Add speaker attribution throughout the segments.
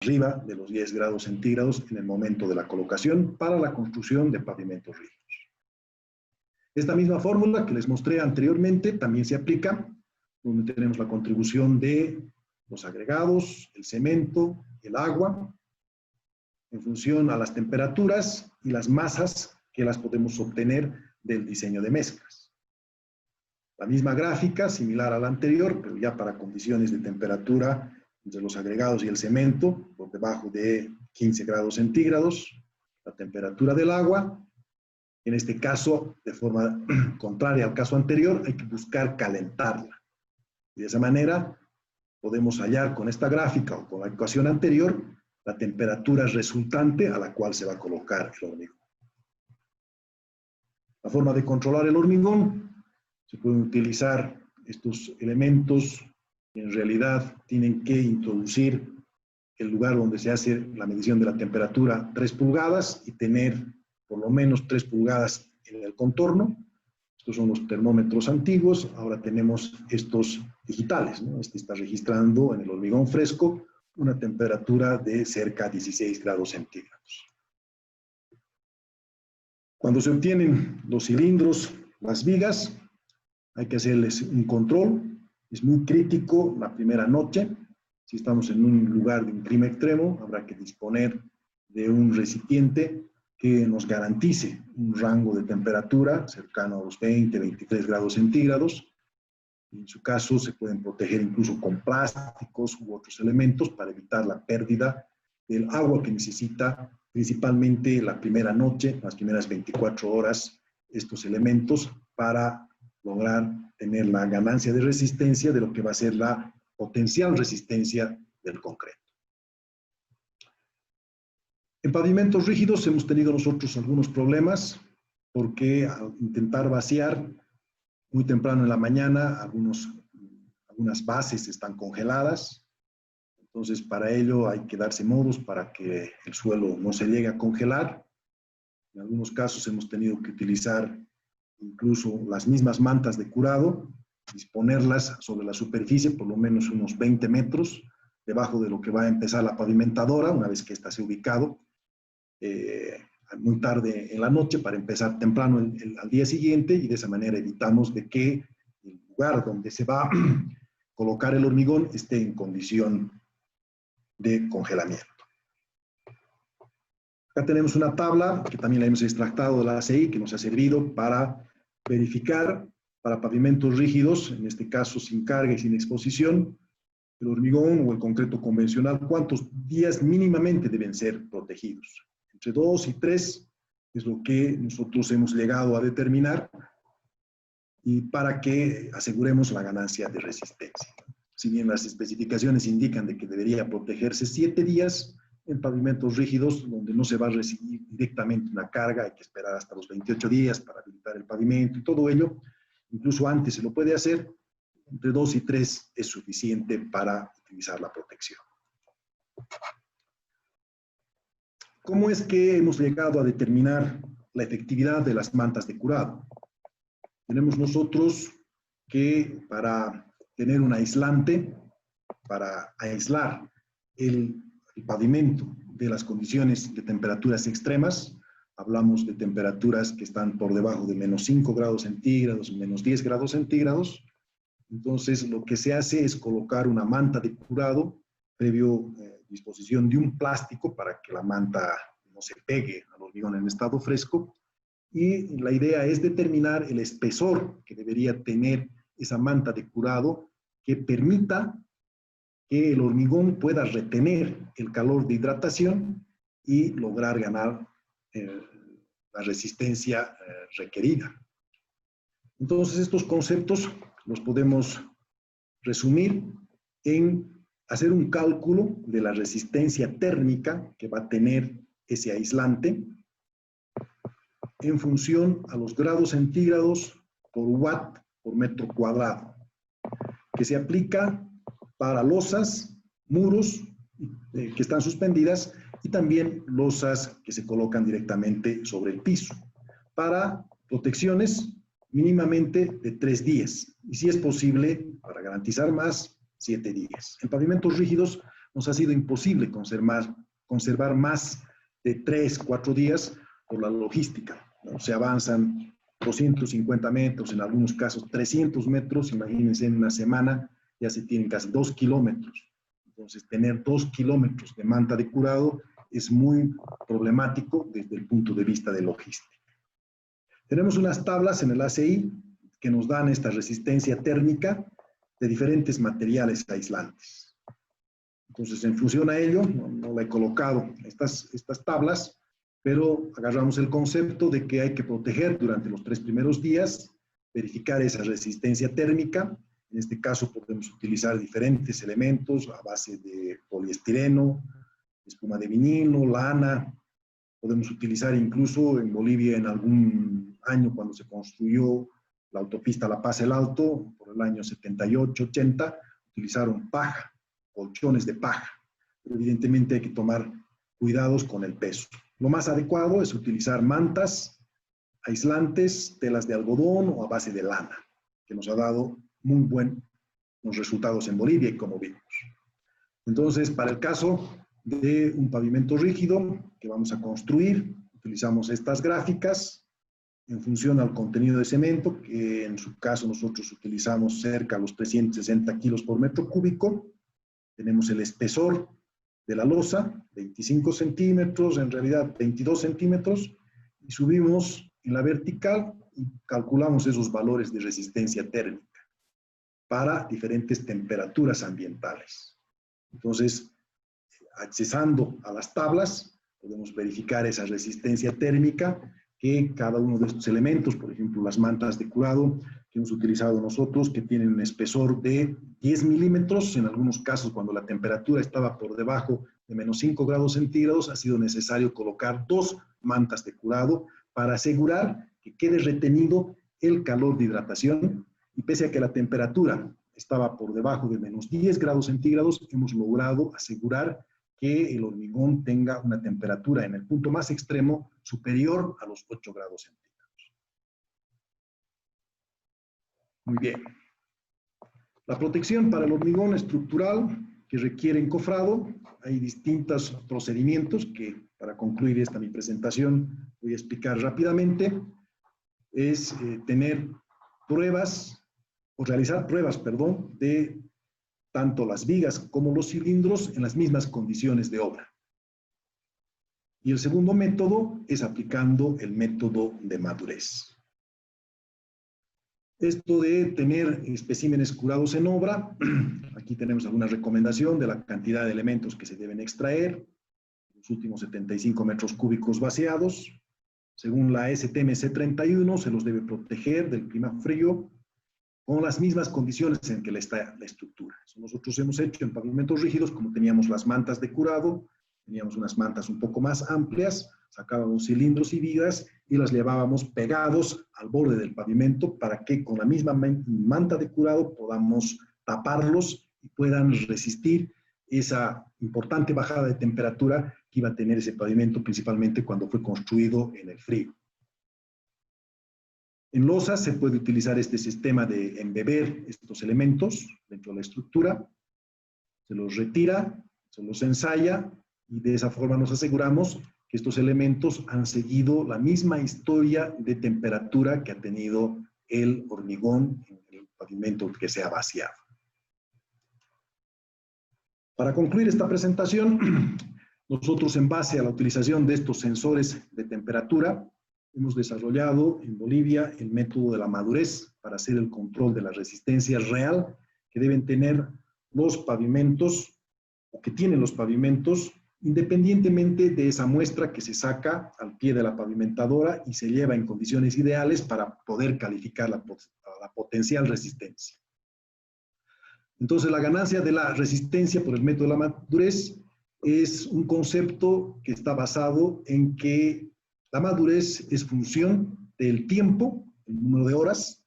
Speaker 1: arriba de los 10 grados centígrados en el momento de la colocación para la construcción de pavimentos rígidos. Esta misma fórmula que les mostré anteriormente también se aplica donde tenemos la contribución de los agregados, el cemento, el agua, en función a las temperaturas y las masas que las podemos obtener del diseño de mezclas. La misma gráfica, similar a la anterior, pero ya para condiciones de temperatura entre los agregados y el cemento, por debajo de 15 grados centígrados, la temperatura del agua. En este caso, de forma contraria al caso anterior, hay que buscar calentarla. Y de esa manera podemos hallar con esta gráfica o con la ecuación anterior la temperatura resultante a la cual se va a colocar el hormigón. La forma de controlar el hormigón, se pueden utilizar estos elementos que en realidad tienen que introducir el lugar donde se hace la medición de la temperatura 3 pulgadas y tener por lo menos 3 pulgadas en el contorno. Estos son los termómetros antiguos, ahora tenemos estos digitales, ¿no? Este está registrando en el hormigón fresco una temperatura de cerca de 16 grados centígrados. Cuando se obtienen los cilindros, las vigas, hay que hacerles un control. Es muy crítico la primera noche. Si estamos en un lugar de un clima extremo, habrá que disponer de un recipiente que nos garantice un rango de temperatura cercano a los 20, 23 grados centígrados. En su caso, se pueden proteger incluso con plásticos u otros elementos para evitar la pérdida del agua que necesita principalmente la primera noche, las primeras 24 horas, estos elementos para lograr tener la ganancia de resistencia de lo que va a ser la potencial resistencia del concreto. En pavimentos rígidos hemos tenido nosotros algunos problemas porque al intentar vaciar muy temprano en la mañana, algunas bases están congeladas. Entonces, para ello hay que darse modos para que el suelo no se llegue a congelar. En algunos casos hemos tenido que utilizar incluso las mismas mantas de curado, disponerlas sobre la superficie por lo menos unos 20 metros debajo de lo que va a empezar la pavimentadora, una vez que ésta se ha ubicado, muy tarde en la noche para empezar temprano al día siguiente, y de esa manera evitamos de que el lugar donde se va a colocar el hormigón esté en condición de congelamiento. Acá tenemos una tabla que también la hemos extractado de la ACI, que nos ha servido para verificar para pavimentos rígidos, en este caso sin carga y sin exposición, el hormigón o el concreto convencional, cuántos días mínimamente deben ser protegidos. Entre 2 y 3 es lo que nosotros hemos llegado a determinar, y para que aseguremos la ganancia de resistencia. Si bien las especificaciones indican de que debería protegerse 7 días, en pavimentos rígidos, donde no se va a recibir directamente una carga, hay que esperar hasta los 28 días para habilitar el pavimento y todo ello. Incluso antes se lo puede hacer, entre 2 y 3 es suficiente para utilizar la protección. ¿Cómo es que hemos llegado a determinar la efectividad de las mantas de curado? Tenemos nosotros que para tener un aislante, para aislar el pavimento de las condiciones de temperaturas extremas, hablamos de temperaturas que están por debajo de menos 5 grados centígrados, menos 10 grados centígrados. Entonces, lo que se hace es colocar una manta de curado previo disposición de un plástico para que la manta no se pegue al hormigón en estado fresco. Y la idea es determinar el espesor que debería tener esa manta de curado que permita que el hormigón pueda retener el calor de hidratación y lograr ganar la resistencia requerida. Entonces, estos conceptos los podemos resumir en hacer un cálculo de la resistencia térmica que va a tener ese aislante en función a los grados centígrados por watt por metro cuadrado, que se aplica para losas, muros que están suspendidas y también losas que se colocan directamente sobre el piso, para protecciones mínimamente de 3 días y si es posible, para garantizar más, 7 días. En pavimentos rígidos nos ha sido imposible conservar más de 3, 4 días por la logística, ¿no? Se avanzan 250 metros, en algunos casos 300 metros, imagínense en una semana ya se tienen casi 2 kilómetros. Entonces, tener 2 kilómetros de manta de curado es muy problemático desde el punto de vista de logística. Tenemos unas tablas en el ACI que nos dan esta resistencia térmica de diferentes materiales aislantes. Entonces, en función a ello, no la he colocado estas tablas, pero agarramos el concepto de que hay que proteger durante los 3 primeros días, verificar esa resistencia térmica. En este caso podemos utilizar diferentes elementos a base de poliestireno, espuma de vinilo, lana. Podemos utilizar incluso en Bolivia en algún año cuando se construyó la autopista La Paz-El Alto, por el año 78, 80, utilizaron paja, colchones de paja. Pero evidentemente hay que tomar cuidados con el peso. Lo más adecuado es utilizar mantas aislantes, telas de algodón o a base de lana, que nos ha dado muy buenos resultados en Bolivia, como vimos. Entonces, para el caso de un pavimento rígido que vamos a construir, utilizamos estas gráficas en función al contenido de cemento, que en su caso nosotros utilizamos cerca de los 360 kilos por metro cúbico. Tenemos el espesor de la losa, 25 centímetros, en realidad 22 centímetros, y subimos en la vertical y calculamos esos valores de resistencia térmica para diferentes temperaturas ambientales. Entonces, accesando a las tablas, podemos verificar esa resistencia térmica que cada uno de estos elementos, por ejemplo, las mantas de curado que hemos utilizado nosotros, que tienen un espesor de 10 milímetros, en algunos casos cuando la temperatura estaba por debajo de menos 5 grados centígrados, ha sido necesario colocar 2 mantas de curado para asegurar que quede retenido el calor de hidratación, y pese a que la temperatura estaba por debajo de menos 10 grados centígrados, hemos logrado asegurar que el hormigón tenga una temperatura en el punto más extremo superior a los 8 grados centígrados. Muy bien. La protección para el hormigón estructural que requiere encofrado, hay distintos procedimientos que, para concluir mi presentación, voy a explicar rápidamente. Es tener pruebas, o realizar pruebas, perdón, de tanto las vigas como los cilindros en las mismas condiciones de obra. Y el segundo método es aplicando el método de madurez. Esto de tener especímenes curados en obra, aquí tenemos alguna recomendación de la cantidad de elementos que se deben extraer, los últimos 75 metros cúbicos vaciados. Según la STMC 31, se los debe proteger del clima frío, con las mismas condiciones en que está la estructura. Eso nosotros hemos hecho en pavimentos rígidos, como teníamos las mantas de curado, teníamos unas mantas un poco más amplias, sacábamos cilindros y vigas y las llevábamos pegados al borde del pavimento para que con la misma manta de curado podamos taparlos y puedan resistir esa importante bajada de temperatura que iba a tener ese pavimento, principalmente cuando fue construido en el frío. En losas se puede utilizar este sistema de embeber estos elementos dentro de la estructura, se los retira, se los ensaya y de esa forma nos aseguramos que estos elementos han seguido la misma historia de temperatura que ha tenido el hormigón en el pavimento que se ha vaciado. Para concluir esta presentación, nosotros en base a la utilización de estos sensores de temperatura, hemos desarrollado en Bolivia el método de la madurez para hacer el control de la resistencia real que deben tener los pavimentos o que tienen los pavimentos, independientemente de esa muestra que se saca al pie de la pavimentadora y se lleva en condiciones ideales para poder calificar la potencial resistencia. Entonces, la ganancia de la resistencia por el método de la madurez es un concepto que está basado en que la madurez es función del tiempo, el número de horas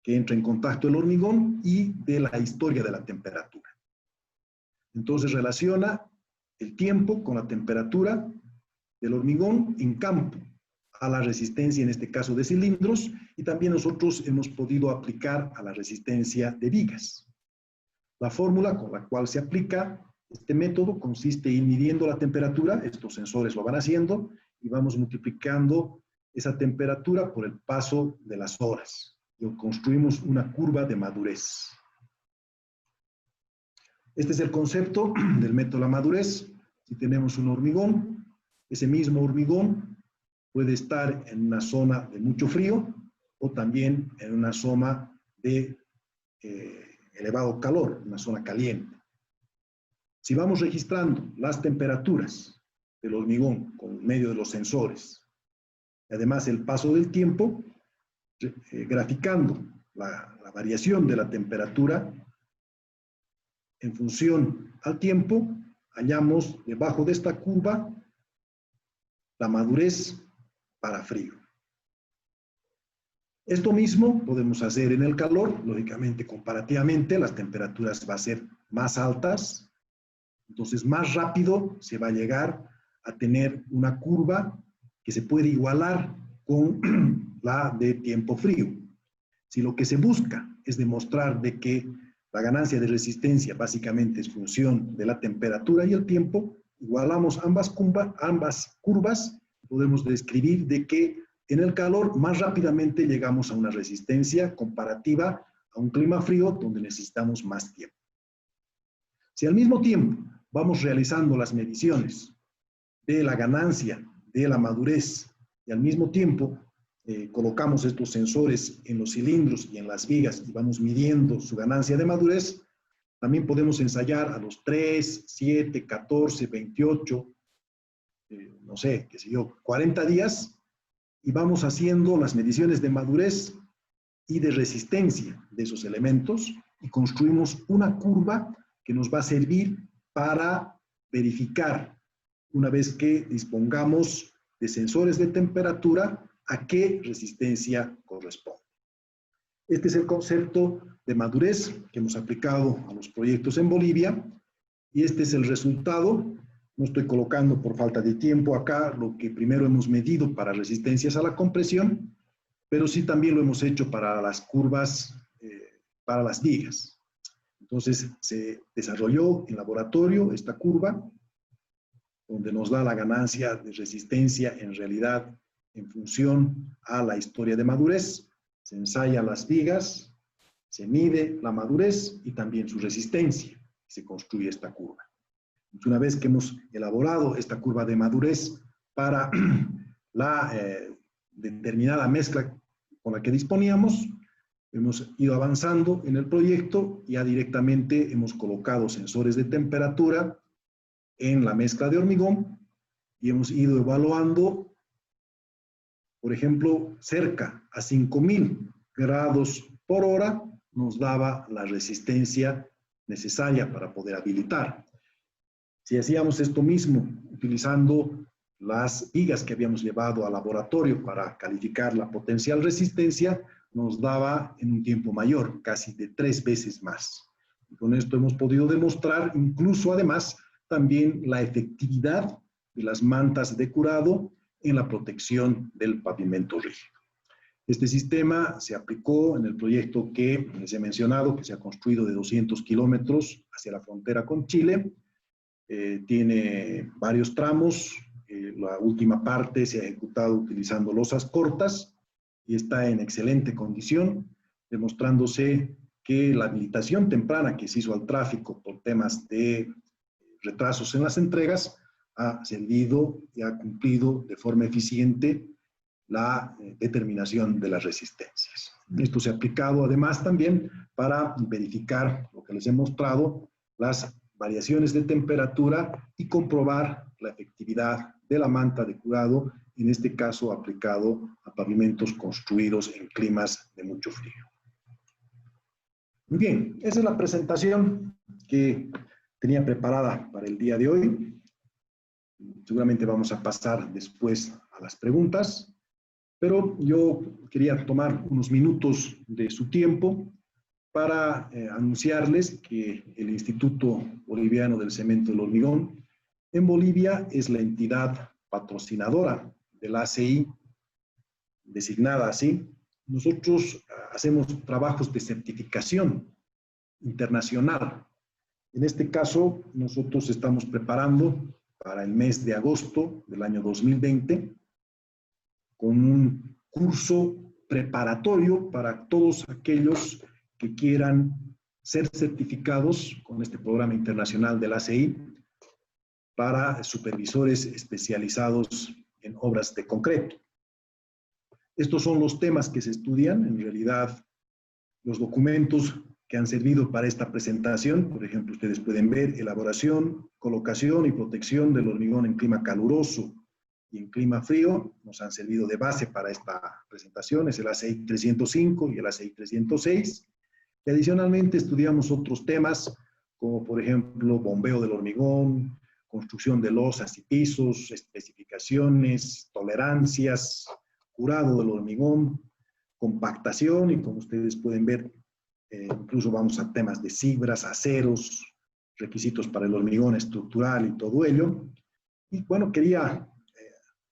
Speaker 1: que entra en contacto el hormigón y de la historia de la temperatura. Entonces relaciona el tiempo con la temperatura del hormigón en campo a la resistencia, en este caso de cilindros, y también nosotros hemos podido aplicar a la resistencia de vigas. La fórmula con la cual se aplica Este método consiste en midiendo la temperatura, estos sensores lo van haciendo, y vamos multiplicando esa temperatura por el paso de las horas. Y construimos una curva de madurez. Este es el concepto del método de la madurez. Si tenemos un hormigón, ese mismo hormigón puede estar en una zona de mucho frío o también en una zona de elevado calor, una zona caliente. Si vamos registrando las temperaturas del hormigón con medio de los sensores, además el paso del tiempo, graficando la variación de la temperatura en función al tiempo, hallamos debajo de esta curva la madurez para frío. Esto mismo podemos hacer en el calor, lógicamente, comparativamente, las temperaturas van a ser más altas, entonces más rápido se va a llegar a tener una curva que se puede igualar con la de tiempo frío. Si lo que se busca es demostrar de que la ganancia de resistencia básicamente es función de la temperatura y el tiempo, igualamos ambas curvas, podemos describir de que en el calor más rápidamente llegamos a una resistencia comparativa a un clima frío donde necesitamos más tiempo. Si al mismo tiempo vamos realizando las mediciones de la ganancia de la madurez y al mismo tiempo colocamos estos sensores en los cilindros y en las vigas y vamos midiendo su ganancia de madurez, también podemos ensayar a los 3, 7, 14, 28, no sé, qué sé yo, 40 días y vamos haciendo las mediciones de madurez y de resistencia de esos elementos y construimos una curva que nos va a servir para verificar, una vez que dispongamos de sensores de temperatura, a qué resistencia corresponde. Este es el concepto de madurez que hemos aplicado a los proyectos en Bolivia y este es el resultado. No estoy colocando por falta de tiempo acá lo que primero hemos medido para resistencias a la compresión, pero sí también lo hemos hecho para las curvas, para las vigas. Entonces se desarrolló en laboratorio esta curva, donde nos da la ganancia de resistencia en realidad en función a la historia de madurez. Se ensaya las vigas, se mide la madurez y también su resistencia. Se construye esta curva. Una vez que hemos elaborado esta curva de madurez para la determinada mezcla con la que disponíamos, hemos ido avanzando en el proyecto y ya directamente hemos colocado sensores de temperatura en la mezcla de hormigón y hemos ido evaluando, por ejemplo, cerca a 5.000 grados por hora nos daba la resistencia necesaria para poder habilitar. Si hacíamos esto mismo utilizando las vigas que habíamos llevado al laboratorio para calificar la potencial resistencia, nos daba en un tiempo mayor, casi de 3 veces más. Y con esto hemos podido demostrar incluso además también la efectividad de las mantas de curado en la protección del pavimento rígido. Este sistema se aplicó en el proyecto que les he mencionado, que se ha construido de 200 kilómetros hacia la frontera con Chile. Tiene varios tramos. La última parte se ha ejecutado utilizando losas cortas y está en excelente condición, demostrándose que la habilitación temprana que se hizo al tráfico por temas de retrasos en las entregas ha servido y ha cumplido de forma eficiente la determinación de las resistencias. Esto se ha aplicado además también para verificar lo que les he mostrado, las variaciones de temperatura y comprobar la efectividad de la manta de curado, en este caso aplicado a pavimentos construidos en climas de mucho frío. Muy bien, esa es la presentación que tenía preparada para el día de hoy. Seguramente vamos a pasar después a las preguntas, pero yo quería tomar unos minutos de su tiempo para anunciarles que el Instituto Boliviano del Cemento y el Hormigón en Bolivia es la entidad patrocinadora del ACI, designada así. Nosotros hacemos trabajos de certificación internacional En este caso, nosotros estamos preparando para el mes de agosto del año 2020 con un curso preparatorio para todos aquellos que quieran ser certificados con este programa internacional del ACI para supervisores especializados en obras de concreto. Estos son los temas que se estudian, en realidad los documentos que han servido para esta presentación. Por ejemplo, ustedes pueden ver elaboración, colocación y protección del hormigón en clima caluroso y en clima frío. Nos han servido de base para esta presentación, es el ACI 305 y el ACI 306. Y adicionalmente estudiamos otros temas, como por ejemplo bombeo del hormigón, construcción de losas y pisos, especificaciones, tolerancias, curado del hormigón, compactación y como ustedes pueden ver, incluso vamos a temas de fibras, aceros, requisitos para el hormigón estructural y todo ello. Y bueno, quería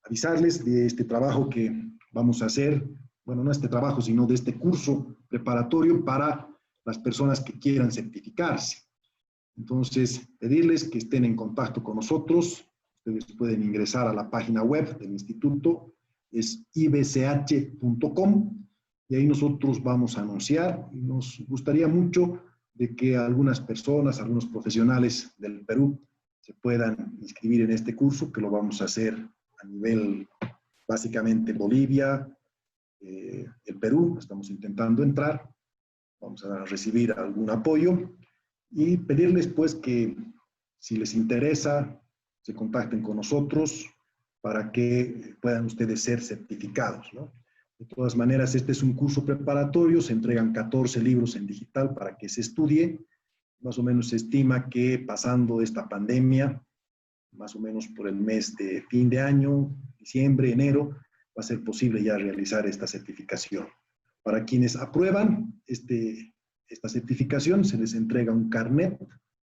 Speaker 1: avisarles de este trabajo que vamos a hacer, bueno, no este trabajo, sino de este curso preparatorio para las personas que quieran certificarse. Entonces, pedirles que estén en contacto con nosotros. Ustedes pueden ingresar a la página web del instituto, es ibch.com, y ahí nosotros vamos a anunciar. Y nos gustaría mucho de que algunas personas, algunos profesionales del Perú se puedan inscribir en este curso, que lo vamos a hacer a nivel, básicamente, Bolivia, el Perú. Estamos intentando entrar. Vamos a recibir algún apoyo y pedirles pues que si les interesa se contacten con nosotros para que puedan ustedes ser certificados, ¿no? De todas maneras, este es un curso preparatorio, se entregan 14 libros en digital para que se estudie. Más o menos se estima que pasando esta pandemia, más o menos por el mes de fin de año, diciembre, enero, va a ser posible ya realizar esta certificación. Para quienes aprueban esta certificación, se les entrega un carnet,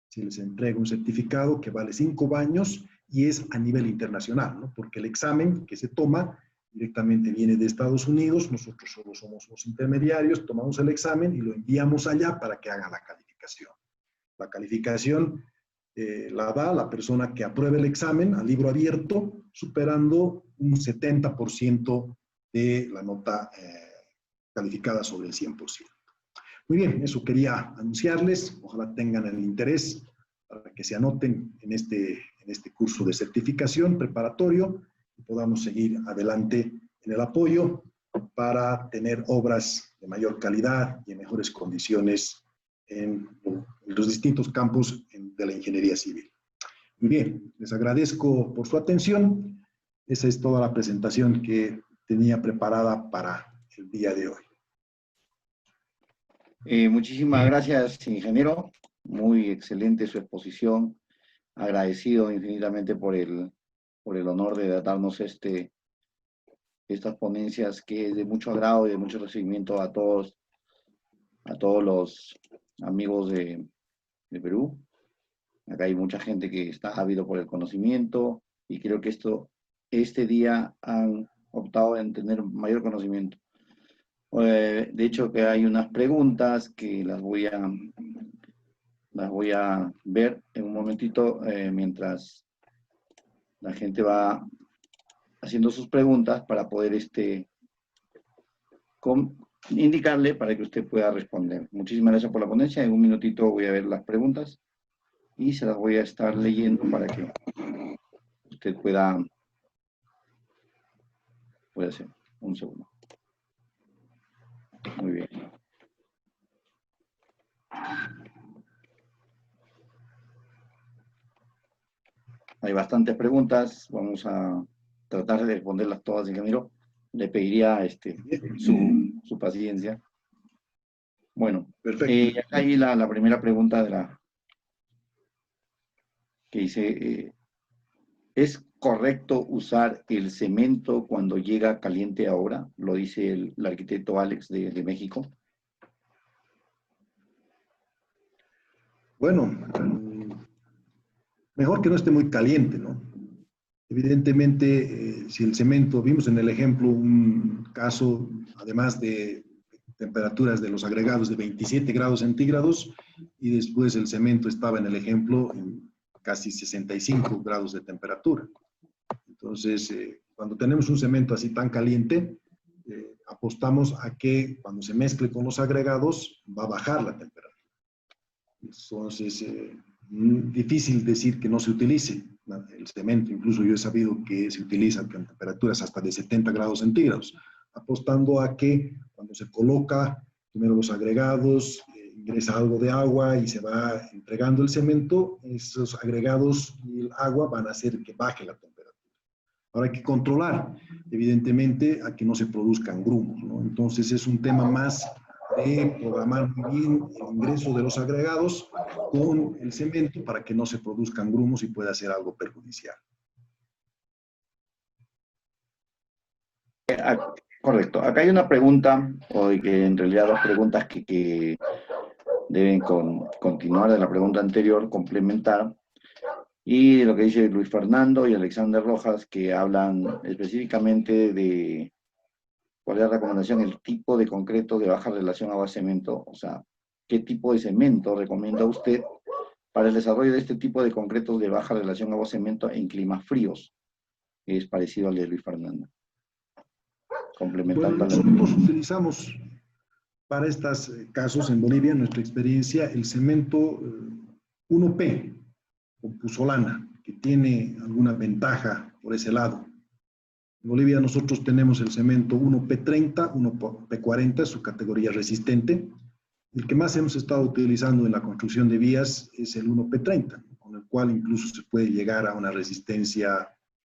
Speaker 1: se les entrega un certificado que vale 5 años y es a nivel internacional, ¿no? Porque el examen que se toma directamente viene de Estados Unidos, nosotros solo somos los intermediarios, tomamos el examen y lo enviamos allá para que haga la calificación. La calificación la da la persona que apruebe el examen a libro abierto, superando un 70% de la nota calificada sobre el 100%. Muy bien, eso quería anunciarles. Ojalá tengan el interés para que se anoten en este curso de certificación preparatorio y podamos seguir adelante en el apoyo para tener obras de mayor calidad y en mejores condiciones en los distintos campos de la ingeniería civil. Muy bien, les agradezco por su atención. Esa es toda la presentación que tenía preparada para el día de hoy.
Speaker 2: Muchísimas gracias, ingeniero. Muy excelente su exposición. Agradecido infinitamente por el honor de darnos estas ponencias que es de mucho agrado y de mucho recibimiento a todos los amigos de Perú. Acá hay mucha gente que está ávido por el conocimiento y creo que este día han optado en tener mayor conocimiento. De hecho, que hay unas preguntas que las voy a ver en un momentito mientras la gente va haciendo sus preguntas para poder indicarle para que usted pueda responder. Muchísimas gracias por la ponencia. En un minutito voy a ver las preguntas y se las voy a estar leyendo para que usted pueda hacer. Un segundo. Muy bien. Hay bastantes preguntas. Vamos a tratar de responderlas todas, ingeniero. Le pediría su paciencia. Bueno,
Speaker 1: perfecto.
Speaker 2: Acá hay la primera pregunta que dice, ¿es correcto usar el cemento cuando llega caliente ahora? Lo dice el arquitecto Alex de México.
Speaker 1: Bueno, mejor que no esté muy caliente, ¿no? Evidentemente, si el cemento, vimos en el ejemplo un caso, además de temperaturas de los agregados de 27 grados centígrados y después el cemento estaba en el ejemplo en casi 65 grados de temperatura. Entonces, cuando tenemos un cemento así tan caliente, apostamos a que cuando se mezcle con los agregados va a bajar la temperatura. Entonces, difícil decir que no se utilice el cemento. Incluso yo he sabido que se utiliza con temperaturas hasta de 70 grados centígrados, apostando a que cuando se coloca primero los agregados, ingresa algo de agua y se va entregando el cemento, esos agregados y el agua van a hacer que baje la temperatura. Ahora hay que controlar, evidentemente, a que no se produzcan grumos, ¿no? Entonces es un tema más de programar muy bien el ingreso de los agregados con el cemento para que no se produzcan grumos y pueda ser algo perjudicial.
Speaker 2: Correcto. Acá hay una pregunta, o que en realidad dos preguntas que deben continuar de la pregunta anterior, complementar. Y lo que dice Luis Fernando y Alexander Rojas, que hablan específicamente de cuál es la recomendación, el tipo de concreto de baja relación agua-cemento, o sea, qué tipo de cemento recomienda usted para el desarrollo de este tipo de concretos de baja relación agua-cemento en climas fríos. Es parecido al de Luis Fernando. Complementando.
Speaker 1: Bueno, nosotros utilizamos para estos casos en Bolivia, en nuestra experiencia, el cemento 1P, con puzolana, que tiene alguna ventaja por ese lado. En Bolivia nosotros tenemos el cemento 1P30, 1P40, su categoría resistente. El que más hemos estado utilizando en la construcción de vías es el 1P30, con el cual incluso se puede llegar a una resistencia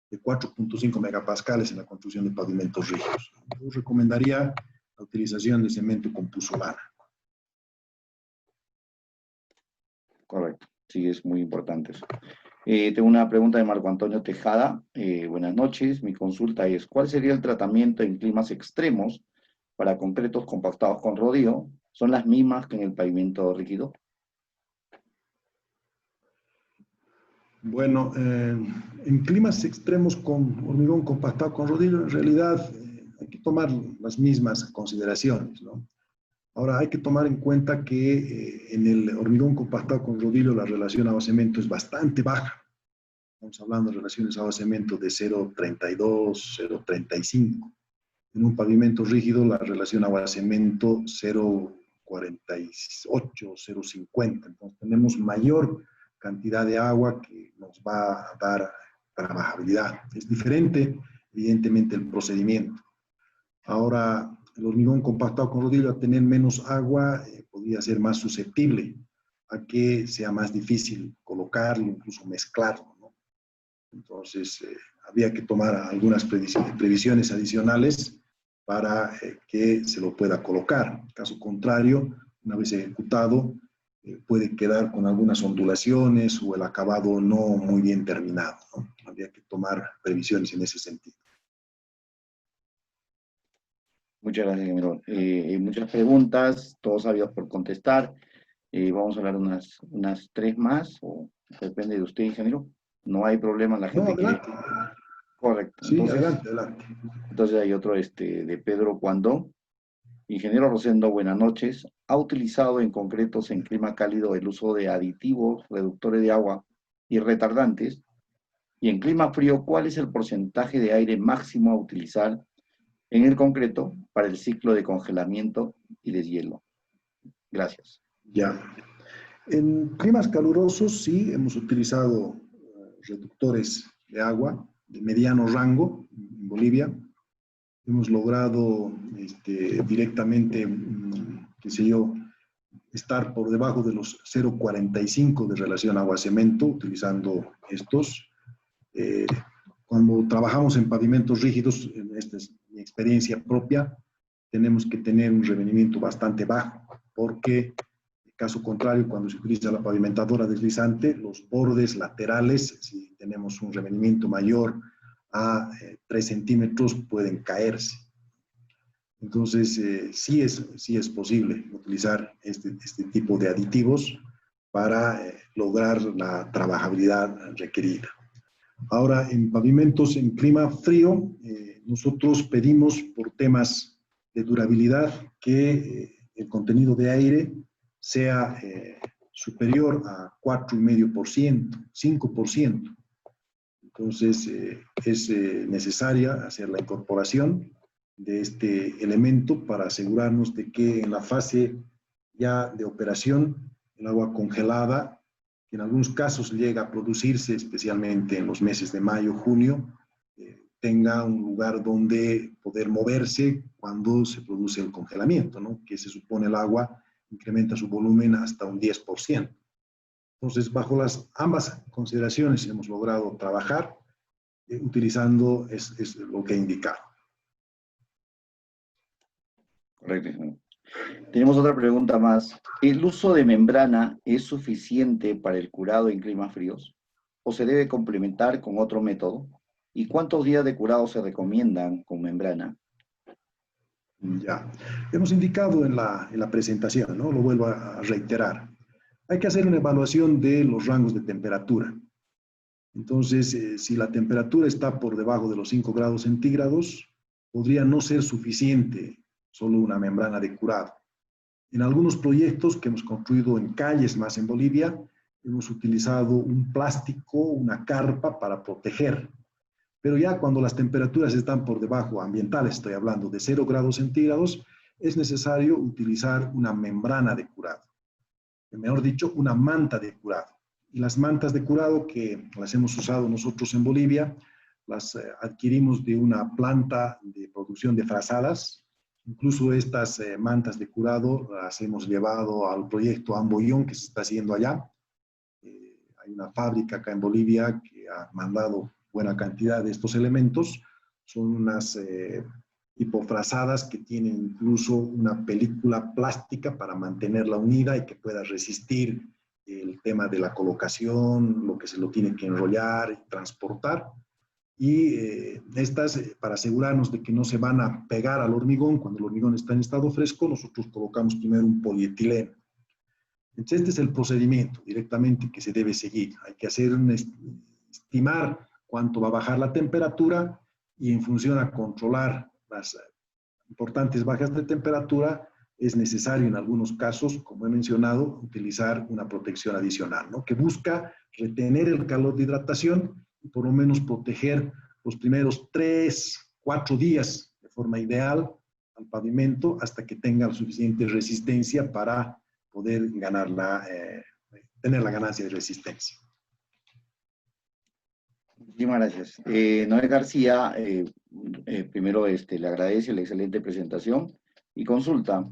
Speaker 1: de 4.5 megapascales en la construcción de pavimentos rígidos. Yo recomendaría la utilización de cemento con puzolana.
Speaker 2: Correcto, sí, es muy importante eso. Tengo una pregunta de Marco Antonio Tejada. Buenas noches, mi consulta es, ¿cuál sería el tratamiento en climas extremos para concretos compactados con rodillo? ¿Son las mismas que en el pavimento rígido?
Speaker 1: Bueno, en climas extremos con hormigón compactado con rodillo, en realidad hay que tomar las mismas consideraciones, ¿no? Ahora, hay que tomar en cuenta que en el hormigón compactado con rodillo la relación agua-cemento es bastante baja. Estamos hablando de relaciones agua-cemento de 0,32, 0,35. En un pavimento rígido la relación agua-cemento 0,48, 0,50. Entonces tenemos mayor cantidad de agua que nos va a dar trabajabilidad. Es diferente, evidentemente, el procedimiento. Ahora, el hormigón compactado con rodillo, al tener menos agua, podría ser más susceptible a que sea más difícil colocarlo, incluso mezclarlo, ¿no? Entonces, habría que tomar algunas previsiones adicionales para que se lo pueda colocar. En caso contrario, una vez ejecutado, puede quedar con algunas ondulaciones o el acabado no muy bien terminado, ¿no? Habría que tomar previsiones en ese sentido.
Speaker 2: Muchas gracias, ingeniero. Muchas preguntas, todos sabidos por contestar. Vamos a hablar unas 3 más, o depende de usted, ingeniero. No hay problema, la gente quiere. Correcto.
Speaker 1: Sí,
Speaker 2: entonces,
Speaker 1: adelante.
Speaker 2: Entonces hay otro de Pedro Cuandón. Ingeniero Rosendo, buenas noches. ¿Ha utilizado en concretos en clima cálido el uso de aditivos, reductores de agua y retardantes? Y en clima frío, ¿cuál es el porcentaje de aire máximo a utilizar en el concreto para el ciclo de congelamiento y deshielo? Gracias.
Speaker 1: Ya. En climas calurosos sí hemos utilizado reductores de agua de mediano rango en Bolivia. Hemos logrado directamente, qué sé yo, estar por debajo de los 0,45 de relación agua-cemento utilizando estos. Cuando trabajamos en pavimentos rígidos, esta es mi experiencia propia, tenemos que tener un revenimiento bastante bajo, porque en caso contrario, cuando se utiliza la pavimentadora deslizante, los bordes laterales, si tenemos un revenimiento mayor a 3 centímetros, pueden caerse. Entonces, sí es posible utilizar este tipo de aditivos para lograr la trabajabilidad requerida. Ahora, en pavimentos en clima frío, nosotros pedimos por temas de durabilidad que el contenido de aire sea superior a 4,5%, 5%. Entonces, es necesaria hacer la incorporación de este elemento para asegurarnos de que en la fase ya de operación, el agua congelada, que en algunos casos llega a producirse, especialmente en los meses de mayo, junio, tenga un lugar donde poder moverse cuando se produce el congelamiento, ¿no? Que se supone el agua incrementa su volumen hasta un 10%. Entonces, bajo ambas consideraciones hemos logrado trabajar utilizando lo que he indicado.
Speaker 2: Correcto. Tenemos otra pregunta más. ¿El uso de membrana es suficiente para el curado en climas fríos? ¿O se debe complementar con otro método? ¿Y cuántos días de curado se recomiendan con membrana?
Speaker 1: Ya, hemos indicado en la presentación, ¿no? Lo vuelvo a reiterar. Hay que hacer una evaluación de los rangos de temperatura. Entonces, si la temperatura está por debajo de los 5 grados centígrados, podría no ser suficiente solo una membrana de curado. En algunos proyectos que hemos construido en calles más en Bolivia, hemos utilizado un plástico, una carpa para proteger. Pero ya cuando las temperaturas están por debajo, ambientales, estoy hablando de 0 grados centígrados, es necesario utilizar una membrana de curado. Mejor dicho, una manta de curado. Y las mantas de curado que las hemos usado nosotros en Bolivia, las adquirimos de una planta de producción de frazadas. Incluso estas mantas de curado las hemos llevado al proyecto Amboyón que se está haciendo allá. Hay una fábrica acá en Bolivia que ha mandado buena cantidad de estos elementos. Son unas hipofrazadas que tienen incluso una película plástica para mantenerla unida y que pueda resistir el tema de la colocación, lo que se lo tiene que enrollar y transportar. Y estas, para asegurarnos de que no se van a pegar al hormigón, cuando el hormigón está en estado fresco, nosotros colocamos primero un polietileno. Entonces, este es el procedimiento directamente que se debe seguir. Hay que estimar cuánto va a bajar la temperatura y en función a controlar las importantes bajas de temperatura, es necesario en algunos casos, como he mencionado, utilizar una protección adicional, ¿no? Que busca retener el calor de hidratación y por lo menos proteger los primeros 3, 4 días de forma ideal al pavimento hasta que tenga la suficiente resistencia para poder tener la ganancia de resistencia.
Speaker 2: Muchísimas gracias. Noé García, primero le agradece la excelente presentación y consulta,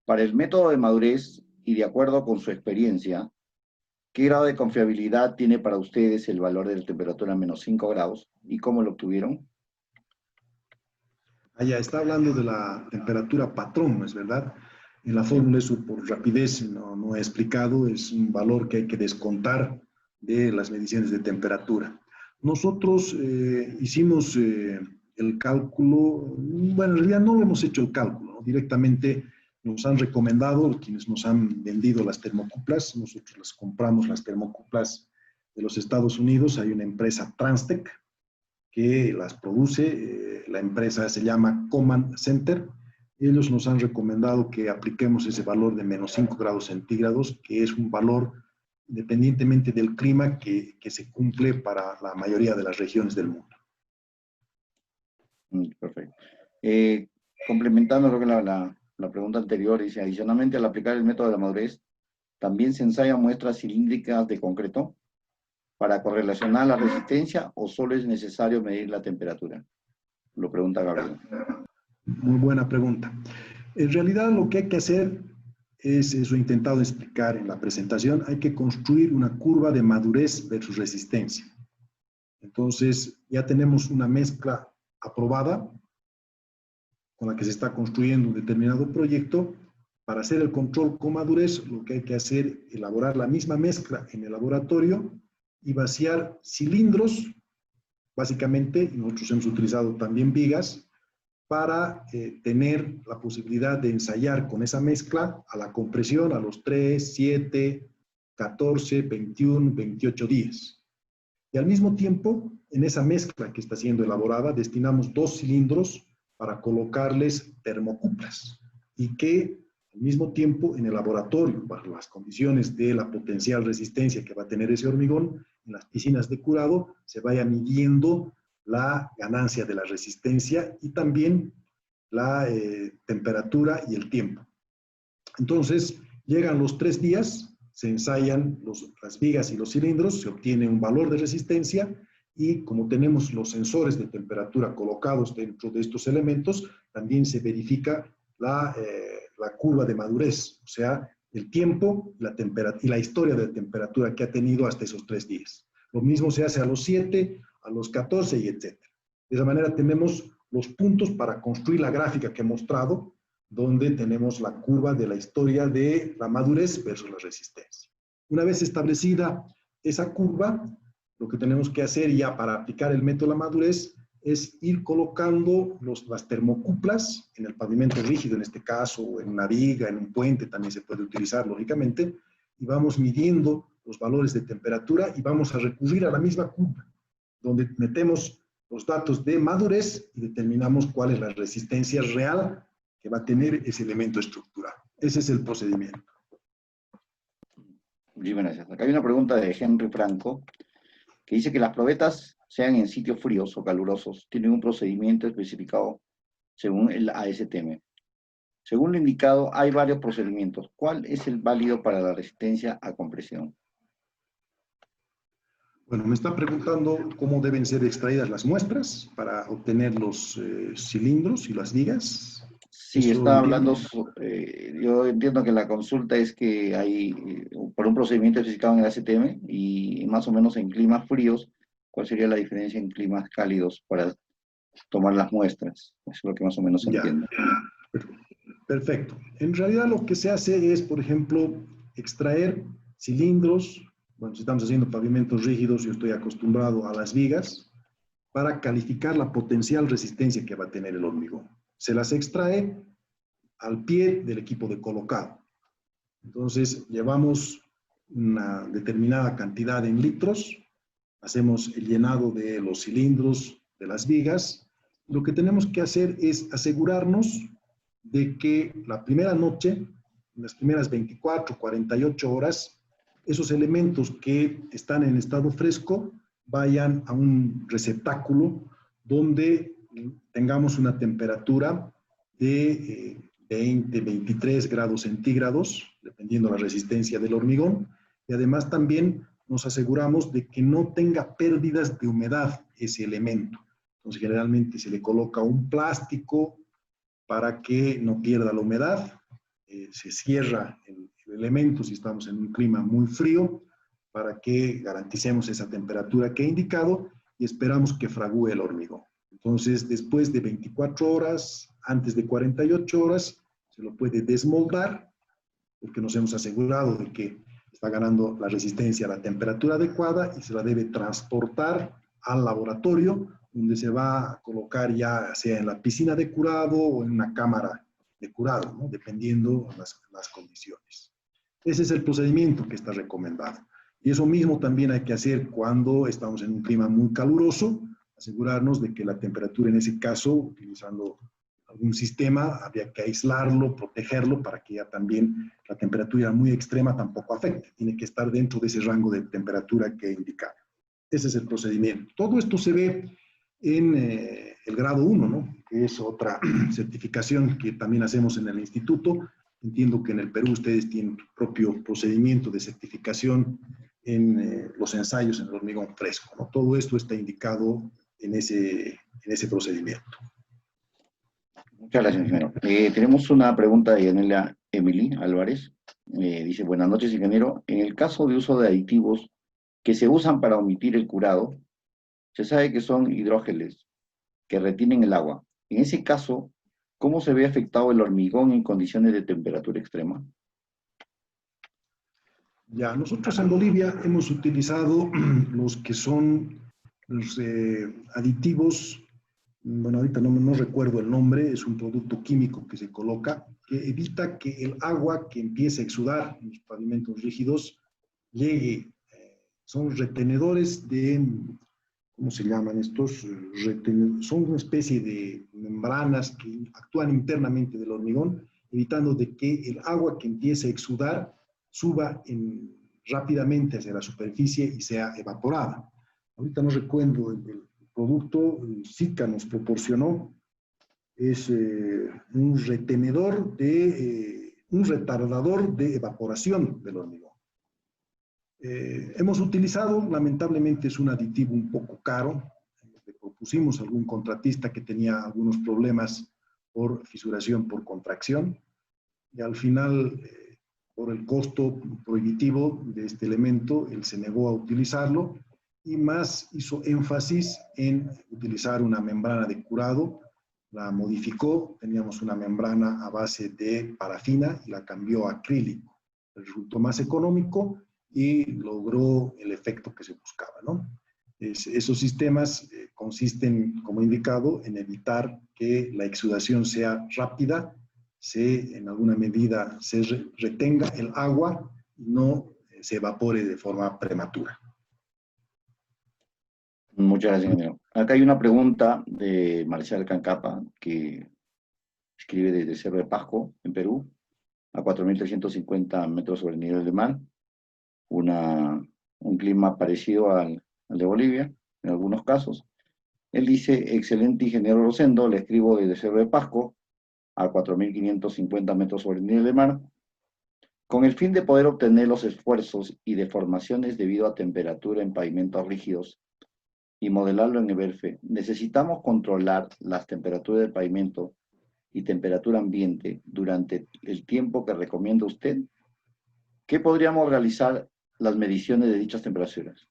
Speaker 2: para el método de madurez y de acuerdo con su experiencia, ¿qué grado de confiabilidad tiene para ustedes el valor de la temperatura menos 5 grados y cómo lo obtuvieron?
Speaker 1: Allá está hablando de la temperatura patrón, ¿no es verdad? En la fórmula, eso por rapidez no he explicado, es un valor que hay que descontar de las mediciones de temperatura. Nosotros hicimos el cálculo, bueno, en realidad no lo hemos hecho el cálculo, ¿no? Directamente nos han recomendado, quienes nos han vendido las termocuplas, nosotros las compramos, las termocuplas de los Estados Unidos, hay una empresa Transtec que las produce, la empresa se llama Command Center. Ellos nos han recomendado que apliquemos ese valor de menos 5 grados centígrados, que es un valor independientemente del clima que se cumple para la mayoría de las regiones del mundo.
Speaker 2: Perfecto. Complementando lo que la pregunta anterior, dice, adicionalmente al aplicar el método de la madurez, ¿también se ensayan muestras cilíndricas de concreto para correlacionar la resistencia o solo es necesario medir la temperatura? Lo pregunta Gabriel.
Speaker 1: Muy buena pregunta. En realidad lo que hay que hacer es, eso he intentado explicar en la presentación, hay que construir una curva de madurez versus resistencia. Entonces ya tenemos una mezcla aprobada con la que se está construyendo un determinado proyecto. Para hacer el control con madurez, lo que hay que hacer es elaborar la misma mezcla en el laboratorio y vaciar cilindros, básicamente, y nosotros hemos utilizado también vigas, para tener la posibilidad de ensayar con esa mezcla a la compresión a los 3, 7, 14, 21, 28 días. Y al mismo tiempo, en esa mezcla que está siendo elaborada, destinamos 2 cilindros para colocarles termocuplas y que al mismo tiempo en el laboratorio, bajo las condiciones de la potencial resistencia que va a tener ese hormigón, en las piscinas de curado se vaya midiendo la ganancia de la resistencia y también la temperatura y el tiempo. Entonces, llegan los 3 días, se ensayan las vigas y los cilindros, se obtiene un valor de resistencia y como tenemos los sensores de temperatura colocados dentro de estos elementos, también se verifica la curva de madurez, o sea, el tiempo y la historia de temperatura que ha tenido hasta esos 3 días. Lo mismo se hace a los 7, a los 14 y etc. De esa manera tenemos los puntos para construir la gráfica que he mostrado, donde tenemos la curva de la historia de la madurez versus la resistencia. Una vez establecida esa curva, lo que tenemos que hacer ya para aplicar el método de la madurez es ir colocando las termocuplas en el pavimento rígido, en este caso, o en una viga, en un puente, también se puede utilizar, lógicamente, y vamos midiendo los valores de temperatura y vamos a recurrir a la misma curva, donde metemos los datos de madurez y determinamos cuál es la resistencia real que va a tener ese elemento estructural. Ese es el procedimiento.
Speaker 2: Muchísimas gracias. Acá hay una pregunta de Henry Franco, que dice que las probetas, sean en sitios fríos o calurosos, tienen un procedimiento especificado según el ASTM. Según lo indicado, hay varios procedimientos. ¿Cuál es el válido para la resistencia a compresión?
Speaker 1: Bueno, me está preguntando cómo deben ser extraídas las muestras para obtener los cilindros y las vigas.
Speaker 2: Sí, está hablando, yo entiendo que la consulta es que hay, por un procedimiento especificado en el ASTM y más o menos en climas fríos, ¿cuál sería la diferencia en climas cálidos para tomar las muestras? Eso es lo que más o menos entiendo.
Speaker 1: Perfecto. En realidad lo que se hace es, por ejemplo, extraer cilindros. Bueno, si estamos haciendo pavimentos rígidos, yo estoy acostumbrado a las vigas para calificar la potencial resistencia que va a tener el hormigón. Se las extrae al pie del equipo de colocado. Entonces, llevamos una determinada cantidad en litros, hacemos el llenado de los cilindros, de las vigas. Lo que tenemos que hacer es asegurarnos de que la primera noche, en las primeras 24, 48 horas, esos elementos que están en estado fresco vayan a un receptáculo donde tengamos una temperatura de 20, 23 grados centígrados, dependiendo de la resistencia del hormigón, y además también nos aseguramos de que no tenga pérdidas de humedad ese elemento. Entonces, generalmente se le coloca un plástico para que no pierda la humedad, se cierra el elemento si estamos en un clima muy frío, para que garanticemos esa temperatura que he indicado y esperamos que fragúe el hormigón. Entonces, después de 24 horas, antes de 48 horas, se lo puede desmoldar, porque nos hemos asegurado de que está ganando la resistencia a la temperatura adecuada y se la debe transportar al laboratorio, donde se va a colocar ya sea en la piscina de curado o en una cámara de curado, ¿no? Dependiendo las condiciones. Ese es el procedimiento que está recomendado. Y eso mismo también hay que hacer cuando estamos en un clima muy caluroso, asegurarnos de que la temperatura, en ese caso, utilizando algún sistema, habría que aislarlo, protegerlo, para que ya también la temperatura muy extrema tampoco afecte. Tiene que estar dentro de ese rango de temperatura que he indicado. Ese es el procedimiento. Todo esto se ve en el grado 1, ¿no? Que es otra certificación que también hacemos en el instituto. Entiendo que en el Perú ustedes tienen su propio procedimiento de certificación en los ensayos en el hormigón fresco, ¿no? Todo esto está indicado en ese procedimiento.
Speaker 2: Muchas gracias, ingeniero. Tenemos una pregunta de Yanela Emily Álvarez. Dice, buenas noches, ingeniero. En el caso de uso de aditivos que se usan para omitir el curado, se sabe que son hidrógeles que retienen el agua. En ese caso, ¿cómo se ve afectado el hormigón en condiciones de temperatura extrema?
Speaker 1: Ya, nosotros en Bolivia hemos utilizado los que son los aditivos, bueno, ahorita no recuerdo el nombre, es un producto químico que se coloca, que evita que el agua que empiece a exudar en los pavimentos rígidos llegue, son retenedores de ¿cómo se llaman estos? Son una especie de membranas que actúan internamente del hormigón, evitando de que el agua que empiece a exudar suba rápidamente hacia la superficie y sea evaporada. Ahorita no recuerdo el producto, SICA nos proporcionó, es un retenedor un retardador de evaporación del hormigón. Hemos utilizado, lamentablemente es un aditivo un poco caro. Le propusimos a algún contratista que tenía algunos problemas por fisuración, por contracción, y al final, por el costo prohibitivo de este elemento, él se negó a utilizarlo y más hizo énfasis en utilizar una membrana de curado. La modificó, teníamos una membrana a base de parafina y la cambió a acrílico. Resultó más económico y logró el efecto que se buscaba, ¿no? Esos sistemas consisten, como he indicado, en evitar que la exudación sea rápida, en alguna medida se retenga el agua y no se evapore de forma prematura.
Speaker 2: Muchas gracias, ingeniero. Acá hay una pregunta de Marcial Cancapa, que escribe desde Cerro de Pasco, en Perú, a 4.350 metros sobre el nivel del mar. Un clima parecido al de Bolivia, en algunos casos. Él dice: excelente ingeniero Rosendo, le escribo desde Cerro de Pasco, a 4.550 metros sobre el nivel del mar, con el fin de poder obtener los esfuerzos y deformaciones debido a temperatura en pavimentos rígidos y modelarlo en EBRFE. Necesitamos controlar las temperaturas del pavimento y temperatura ambiente durante el tiempo que recomienda usted. ¿Qué podríamos realizar las mediciones de dichas temperaturas?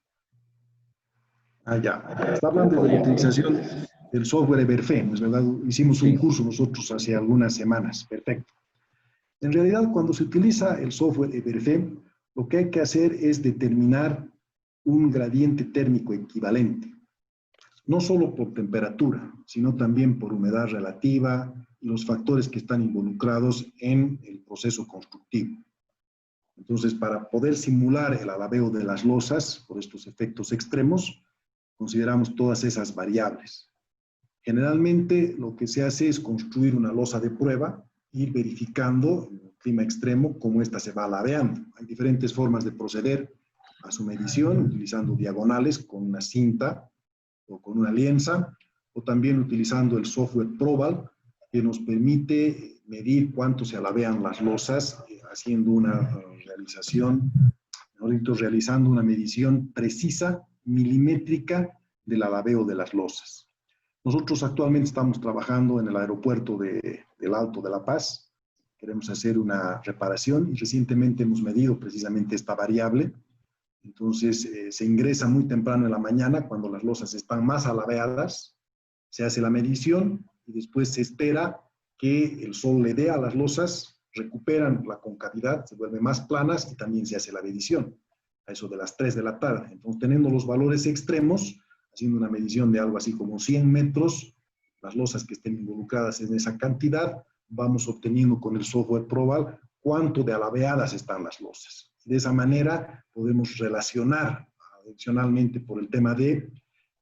Speaker 1: Ya. Está hablando de la utilización del software EBRFE, ¿no es verdad? Hicimos un curso nosotros hace algunas semanas. Perfecto. En realidad, cuando se utiliza el software EBRFE, lo que hay que hacer es determinar un gradiente térmico equivalente, no solo por temperatura, sino también por humedad relativa y los factores que están involucrados en el proceso constructivo. Entonces, para poder simular el alabeo de las losas por estos efectos extremos, consideramos todas esas variables. Generalmente, lo que se hace es construir una losa de prueba, ir verificando en el clima extremo cómo ésta se va alabeando. Hay diferentes formas de proceder a su medición, utilizando diagonales con una cinta o con una lienza, o también utilizando el software Proval, que nos permite medir cuánto se alabean las losas, haciendo una realizando una medición precisa, milimétrica, del alabeo de las losas. Nosotros actualmente estamos trabajando en el aeropuerto del Alto de La Paz. Queremos hacer una reparación y recientemente hemos medido precisamente esta variable. Entonces, se ingresa muy temprano en la mañana, cuando las losas están más alabeadas, se hace la medición y después se espera que el sol le dé a las losas, recuperan la concavidad, se vuelven más planas y también se hace la medición, a eso de las 3 de la tarde. Entonces, teniendo los valores extremos, haciendo una medición de algo así como 100 metros, las losas que estén involucradas en esa cantidad, vamos obteniendo con el software Proval cuánto de alabeadas están las losas. De esa manera podemos relacionar adicionalmente por el tema de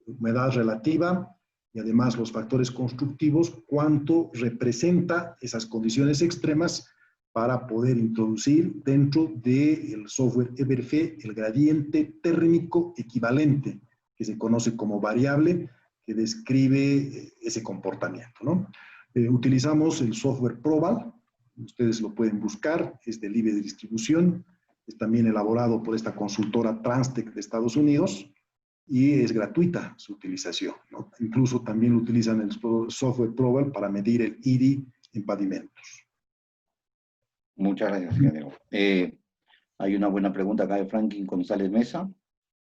Speaker 1: humedad relativa y además los factores constructivos, cuánto representa esas condiciones extremas para poder introducir dentro del software EBRFE el gradiente térmico equivalente, que se conoce como variable, que describe ese comportamiento, ¿no? Utilizamos el software Proval, ustedes lo pueden buscar, es de libre distribución, es también elaborado por esta consultora Transtech de Estados Unidos y es gratuita su utilización, ¿no? Incluso también utilizan el software Proval para medir el IRI en pavimentos.
Speaker 2: Muchas gracias, ingeniero. Hay una buena pregunta acá de Franklin González Mesa.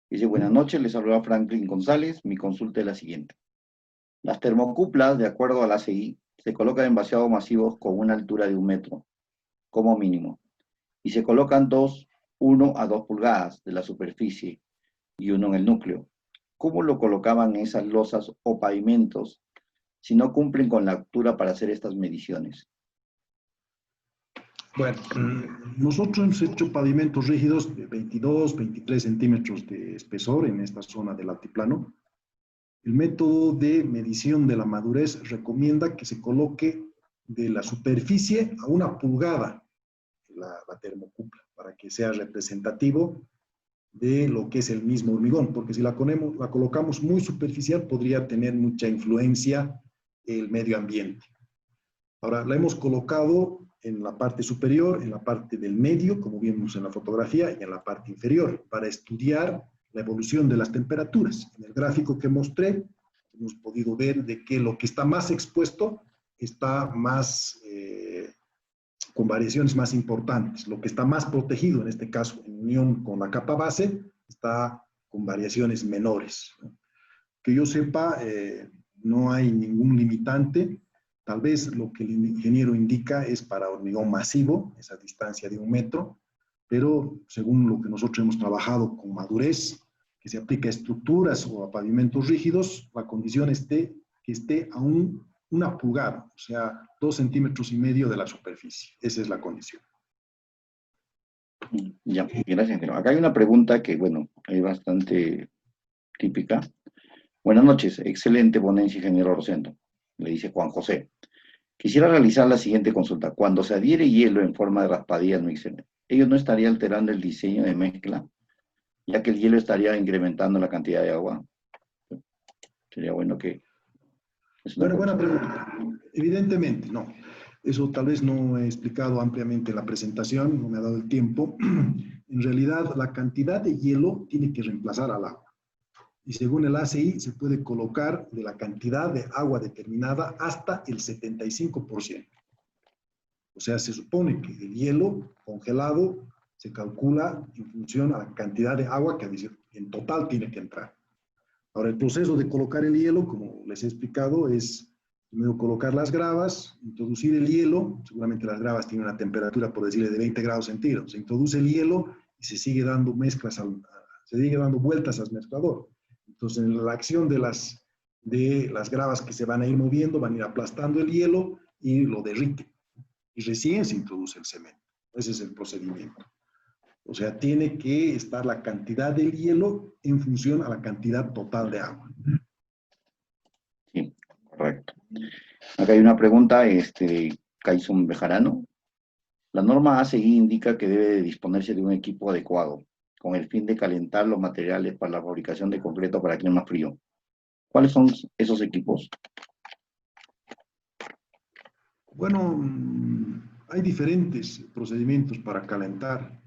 Speaker 2: Dice: buenas noches, les saluda Franklin González. Mi consulta es la siguiente. Las termocuplas, de acuerdo a la ACI, se colocan en vaciados masivos con una altura de 1 metro, como mínimo, y se colocan 1 a 2 pulgadas de la superficie y uno en el núcleo. ¿Cómo lo colocaban esas losas o pavimentos si no cumplen con la altura para hacer estas mediciones?
Speaker 1: Bueno, nosotros hemos hecho pavimentos rígidos de 22, 23 centímetros de espesor en esta zona del altiplano. El método de medición de la madurez recomienda que se coloque de la superficie a 1 pulgada la termocupla, para que sea representativo de lo que es el mismo hormigón, porque si la colocamos muy superficial podría tener mucha influencia el medio ambiente. Ahora, la hemos colocado en la parte superior, en la parte del medio, como vimos en la fotografía, y en la parte inferior, para estudiar la evolución de las temperaturas. En el gráfico que mostré, hemos podido ver de que lo que está más expuesto está más, con variaciones más importantes. Lo que está más protegido, en este caso, en unión con la capa base, está con variaciones menores. Que yo sepa, no hay ningún limitante. Tal vez lo que el ingeniero indica es para hormigón masivo, esa distancia de 1 metro, pero según lo que nosotros hemos trabajado con madurez, que se aplica a estructuras o a pavimentos rígidos, la condición que esté a 1 pulgada, o sea, 2,5 centímetros de la superficie. Esa es la condición.
Speaker 2: Ya, gracias, ingeniero. Acá hay una pregunta que, bueno, es bastante típica. Buenas noches, excelente ponencia, ingeniero Rosendo, le dice Juan José. Quisiera realizar la siguiente consulta. Cuando se adhiere hielo en forma de raspadilla al mixer, ¿ello no estaría alterando el diseño de mezcla? Ya que el hielo estaría incrementando la cantidad de agua. Sería bueno que...
Speaker 1: Bueno, buena pregunta. Evidentemente, no. Eso tal vez no he explicado ampliamente en la presentación, no me ha dado el tiempo. En realidad, la cantidad de hielo tiene que reemplazar al agua. Y según el ACI, se puede colocar de la cantidad de agua determinada hasta el 75%. O sea, se supone que el hielo congelado se calcula en función a la cantidad de agua que en total tiene que entrar. Ahora, el proceso de colocar el hielo, como les he explicado, es primero colocar las gravas, introducir el hielo, seguramente las gravas tienen una temperatura, por decirle, de 20 grados centígrados. Se introduce el hielo y se sigue dando vueltas al mezclador. Entonces, en la acción de las gravas que se van a ir moviendo, van a ir aplastando el hielo y lo derriten. Y recién se introduce el cemento. Ese es el procedimiento. O sea, tiene que estar la cantidad del hielo en función a la cantidad total de agua.
Speaker 2: Sí, correcto. Acá hay una pregunta, Kaison Bejarano. La norma ACI indica que debe disponerse de un equipo adecuado, con el fin de calentar los materiales para la fabricación de concreto para clima frío. ¿Cuáles son esos equipos?
Speaker 1: Bueno, hay diferentes procedimientos para calentar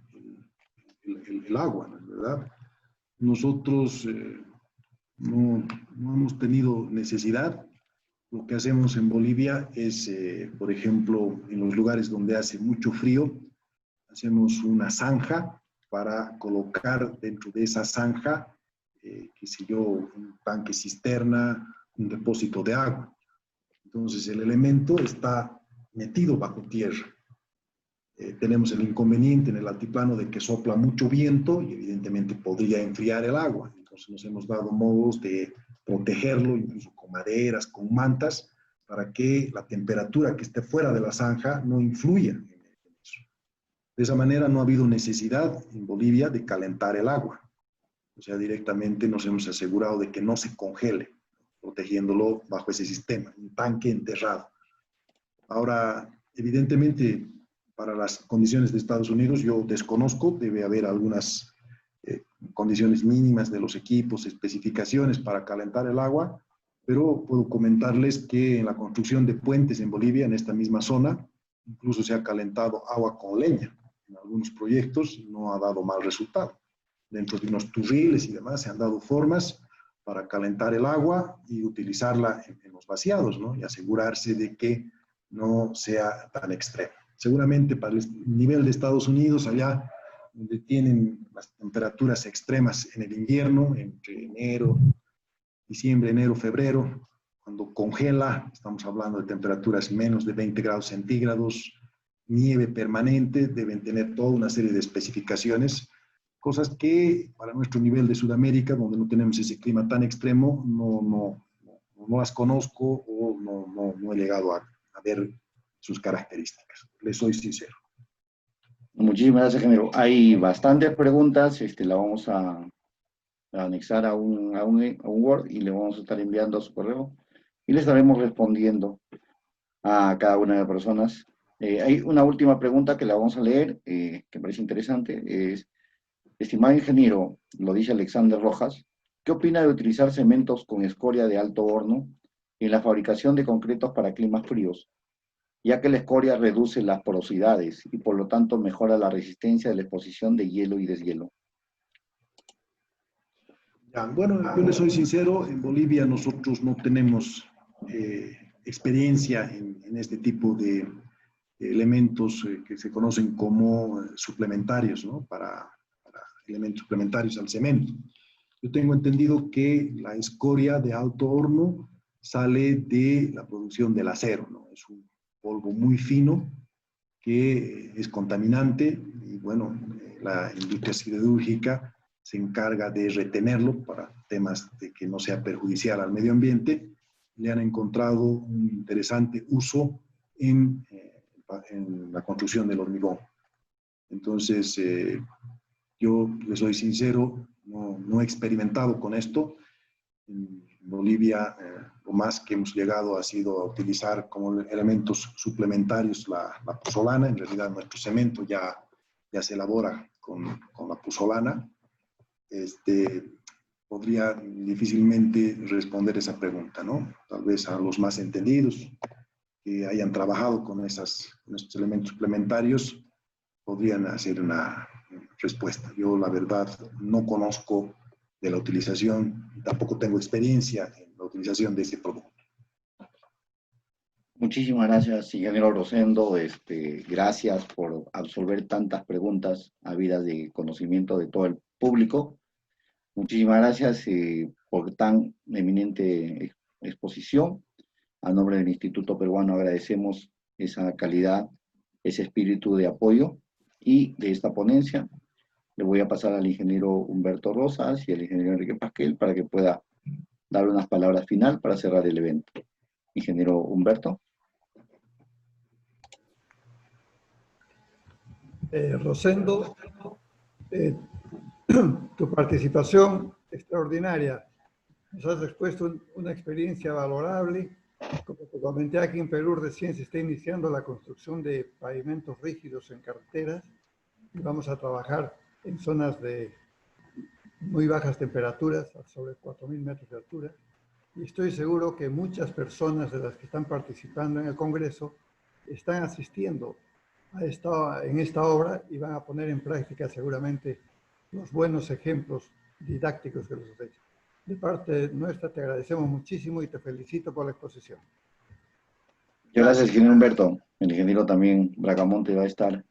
Speaker 1: el agua, ¿verdad? Nosotros no hemos tenido necesidad. Lo que hacemos en Bolivia es, por ejemplo, en los lugares donde hace mucho frío, hacemos una zanja para colocar dentro de esa zanja, qué sé yo, un tanque cisterna, un depósito de agua. Entonces el elemento está metido bajo tierra. Tenemos el inconveniente en el altiplano de que sopla mucho viento y evidentemente podría enfriar el agua. Entonces nos hemos dado modos de protegerlo, incluso con maderas, con mantas, para que la temperatura que esté fuera de la zanja no influya en eso. De esa manera no ha habido necesidad en Bolivia de calentar el agua. O sea, directamente nos hemos asegurado de que no se congele, protegiéndolo bajo ese sistema, un tanque enterrado. Ahora, evidentemente, para las condiciones de Estados Unidos, yo desconozco, debe haber algunas condiciones mínimas de los equipos, especificaciones para calentar el agua, pero puedo comentarles que en la construcción de puentes en Bolivia, en esta misma zona, incluso se ha calentado agua con leña en algunos proyectos y no ha dado mal resultado. Dentro de unos turriles y demás se han dado formas para calentar el agua y utilizarla en los vaciados, ¿no? Y asegurarse de que no sea tan extremo. Seguramente para el nivel de Estados Unidos, allá donde tienen las temperaturas extremas en el invierno, entre diciembre, enero, febrero, cuando congela, estamos hablando de temperaturas menos de 20 grados centígrados, nieve permanente, deben tener toda una serie de especificaciones, cosas que para nuestro nivel de Sudamérica, donde no tenemos ese clima tan extremo, no las conozco o no he llegado a ver sus características. Les soy sincero.
Speaker 2: Muchísimas gracias, ingeniero. Hay bastantes preguntas, la vamos a anexar a un Word y le vamos a estar enviando a su correo y le estaremos respondiendo a cada una de las personas. Hay una última pregunta que la vamos a leer, que me parece interesante. Es, estimado ingeniero, lo dice Alexander Rojas, ¿qué opina de utilizar cementos con escoria de alto horno en la fabricación de concretos para climas fríos, ya que la escoria reduce las porosidades y por lo tanto mejora la resistencia de la exposición de hielo y deshielo?
Speaker 1: Ya, bueno, yo le soy sincero, en Bolivia nosotros no tenemos experiencia en este tipo de elementos que se conocen como suplementarios, ¿no? Para elementos suplementarios al cemento. Yo tengo entendido que la escoria de alto horno sale de la producción del acero, ¿no? Es un polvo muy fino que es contaminante y bueno, la industria siderúrgica se encarga de retenerlo para temas de que no sea perjudicial al medio ambiente. Le han encontrado un interesante uso en la construcción del hormigón. Entonces, yo le soy sincero, no he experimentado con esto. En Bolivia, lo más que hemos llegado ha sido a utilizar como elementos suplementarios la pozolana. En realidad, nuestro cemento ya se elabora con la pozolana. Podría difícilmente responder esa pregunta, ¿no? Tal vez a los más entendidos que hayan trabajado con estos elementos suplementarios podrían hacer una respuesta. Yo, la verdad, no conozco de la utilización, tampoco tengo experiencia en la utilización de ese producto.
Speaker 2: Muchísimas gracias, ingeniero Rosendo. Gracias por absolver tantas preguntas habidas de conocimiento de todo el público. Muchísimas gracias por tan eminente exposición. A nombre del Instituto Peruano agradecemos esa calidad, ese espíritu de apoyo y de esta ponencia. Le voy a pasar al ingeniero Humberto Rosas y al ingeniero Enrique Pasquel para que pueda dar unas palabras final para cerrar el evento. Ingeniero Humberto.
Speaker 3: Rosendo, tu participación extraordinaria. Nos has expuesto una experiencia valorable. Como te comenté, aquí en Perú recién se está iniciando la construcción de pavimentos rígidos en carreteras y vamos a trabajar en zonas de muy bajas temperaturas, sobre 4.000 metros de altura. Y estoy seguro que muchas personas de las que están participando en el Congreso están asistiendo en esta obra y van a poner en práctica seguramente los buenos ejemplos didácticos que los has hecho. De parte nuestra te agradecemos muchísimo y te felicito por la exposición.
Speaker 2: Gracias, ingeniero Humberto. El ingeniero también Bracamonte va a estar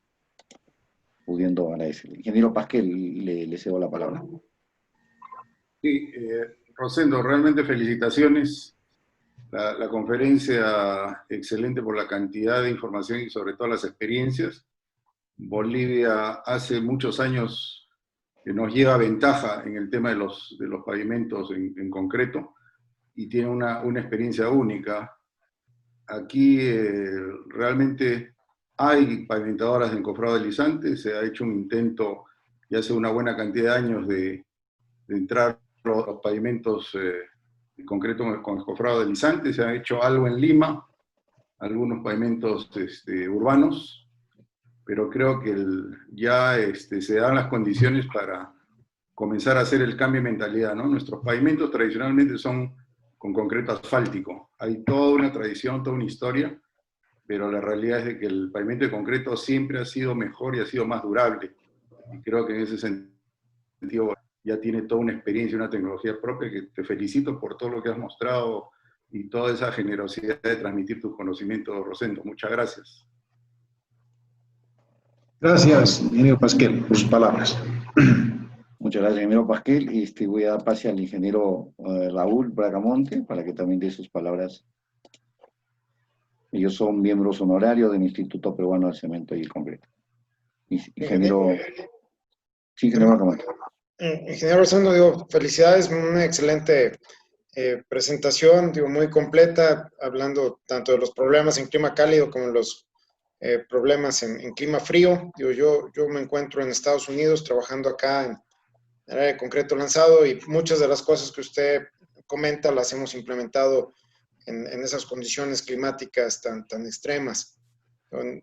Speaker 2: pudiendo agradecer. Ingeniero Pasquel, le cedo la palabra.
Speaker 4: Sí, Rosendo, realmente felicitaciones. La conferencia excelente por la cantidad de información y sobre todo las experiencias. Bolivia hace muchos años que nos lleva ventaja en el tema de los pavimentos en concreto y tiene una experiencia única. Aquí realmente hay pavimentadoras de encofrado deslizante, se ha hecho un intento ya hace una buena cantidad de años de entrar los pavimentos en concreto con encofrado deslizante, se ha hecho algo en Lima, algunos pavimentos urbanos, pero creo que ya se dan las condiciones para comenzar a hacer el cambio de mentalidad, ¿no? Nuestros pavimentos tradicionalmente son con concreto asfáltico. Hay toda una tradición, toda una historia, pero la realidad es de que el pavimento de concreto siempre ha sido mejor y ha sido más durable. Y creo que en ese sentido ya tiene toda una experiencia, una tecnología propia, que te felicito por todo lo que has mostrado y toda esa generosidad de transmitir tus conocimientos, Rosendo. Muchas gracias.
Speaker 1: Gracias, ingeniero Pasquel, por sus palabras.
Speaker 2: Muchas gracias, ingeniero Pasquel. Voy a dar pase al ingeniero Raúl Bracamonte para que también dé sus palabras. Ellos son miembros honorarios del Instituto Peruano del Cemento y el Concreto. Ingeniero... Sí, ingeniero Bracamonte.
Speaker 5: Ingeniero Rosendo, digo, felicidades, una excelente presentación, digo, muy completa, hablando tanto de los problemas en clima cálido como los problemas en clima frío. Digo, yo me encuentro en Estados Unidos trabajando acá el área de concreto lanzado, y muchas de las cosas que usted comenta las hemos implementado en esas condiciones climáticas tan extremas.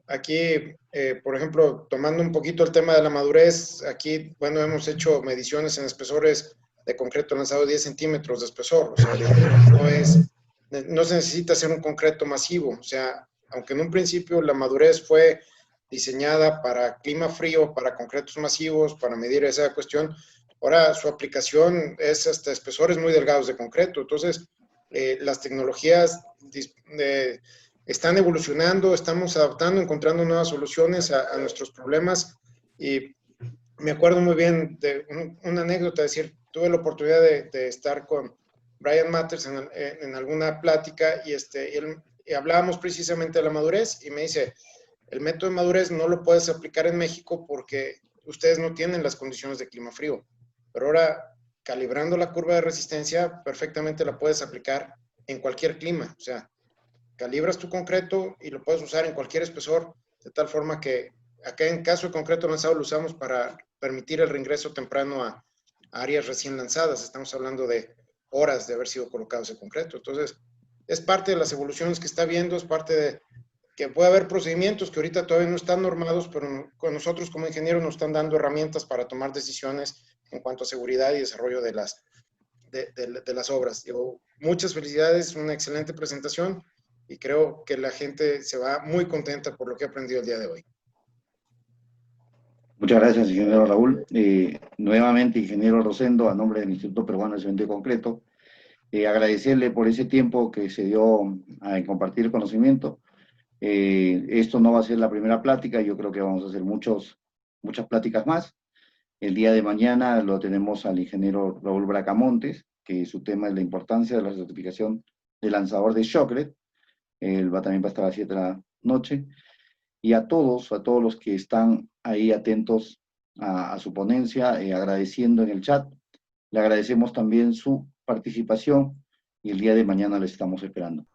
Speaker 5: Aquí, por ejemplo, tomando un poquito el tema de la madurez, aquí, bueno, hemos hecho mediciones en espesores de concreto lanzado 10 centímetros de espesor, o sea, no se necesita hacer un concreto masivo, o sea, aunque en un principio la madurez fue diseñada para clima frío, para concretos masivos, para medir esa cuestión, ahora su aplicación es hasta espesores muy delgados de concreto. Entonces, las tecnologías están evolucionando, estamos adaptando, encontrando nuevas soluciones a nuestros problemas. Y me acuerdo muy bien de una anécdota, es decir, tuve la oportunidad de estar con Brian Matters en alguna plática y hablábamos precisamente de la madurez, y me dice, el método de madurez no lo puedes aplicar en México porque ustedes no tienen las condiciones de clima frío, pero ahora calibrando la curva de resistencia perfectamente la puedes aplicar en cualquier clima, o sea, calibras tu concreto y lo puedes usar en cualquier espesor, de tal forma que acá en caso de concreto lanzado lo usamos para permitir el reingreso temprano a áreas recién lanzadas. Estamos hablando de horas de haber sido colocados en concreto. Entonces, es parte de las evoluciones que está viendo, es parte de que puede haber procedimientos que ahorita todavía no están normados, pero con nosotros como ingenieros nos están dando herramientas para tomar decisiones en cuanto a seguridad y desarrollo de las obras. Muchas felicidades, una excelente presentación, y creo que la gente se va muy contenta por lo que ha aprendido el día de hoy.
Speaker 2: Muchas gracias, ingeniero Raúl. Nuevamente, ingeniero Rosendo, a nombre del Instituto Peruano de Cemento y Concreto, agradecerle por ese tiempo que se dio a compartir el conocimiento. Esto no va a ser la primera plática, yo creo que vamos a hacer muchas pláticas más. El día de mañana lo tenemos al ingeniero Raúl Bracamontes, que su tema es la importancia de la certificación de lanzador de Shockley. Él también va a estar a las 7 de la noche. Y a todos los que están ahí atentos a su ponencia, agradeciendo en el chat. Le agradecemos también su participación y el día de mañana les estamos esperando.